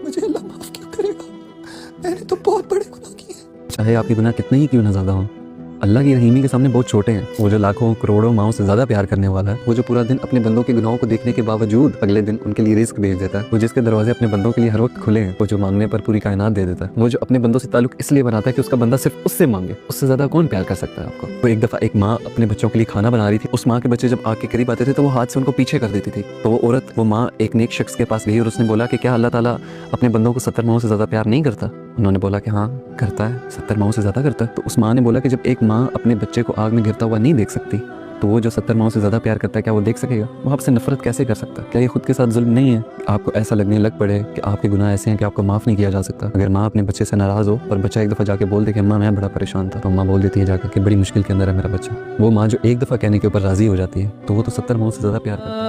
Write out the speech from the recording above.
मुझे अल्लाह माफ क्यों करेगा? मैंने तो बहुत बड़े गुनाह किए हैं। चाहे आपके गुनाह कितने ही क्यों ना ज़्यादा हों, अल्लाह की रहीमी के सामने बहुत छोटे हैं। वो जो लाखों करोड़ों माओं से ज़्यादा प्यार करने वाला है, वो जो पूरा दिन अपने बंदों के गुनाहों को देखने के बावजूद अगले दिन उनके लिए रिस्क भेज देता है, वो जिसके दरवाजे अपने बंदों के लिए हर वक्त खुले हैं, वो जो मांगने पर पूरी कायनात दे देता है, वो जो अपने बंदों से ताल्लुक इसलिए बनाता है कि उसका बंदा सिर्फ उससे मांगे, उससे ज़्यादा कौन प्यार कर सकता है आपको। तो एक दफ़ा एक माँ अपने बच्चों के लिए खाना बना रही थी। उस माँ के बच्चे जब आग के करीब आते थे तो वो हाथ से उनको पीछे कर देती थी। तो वो औरत, वो माँ एक नेक शख्स के पास गई और उसने बोला कि क्या अल्लाह ताला अपने बंदों को 70 माओं से ज़्यादा प्यार नहीं करता? उन्होंने बोला कि हाँ करता है, 70 माओं से ज़्यादा करता है। तो उस माँ ने बोला कि जब एक माँ अपने बच्चे को आग में गिरता हुआ नहीं देख सकती, तो वो जो 70 माओं से ज़्यादा प्यार करता है क्या वो देख सकेगा? वो आपसे नफरत कैसे कर सकता है? क्या ये खुद के साथ जुल्म नहीं है? आपको ऐसा लगने लग पड़े कि आपके गुनाह ऐसे हैं कि आपको माफ़ नहीं किया जा सकता। अगर माँ अपने बच्चे से नाराज़ हो और बच्चा एक दफ़ा जाके बोल दे कि अम्मा मैं बड़ा परेशान था, तो अम्मा बोल देती है जाकर कि बड़ी मुश्किल के अंदर है मेरा बच्चा। वो माँ जो एक दफ़ा कहने के ऊपर राज़ी हो जाती है, तो वो तो 70 माओं से ज़्यादा प्यार करता है।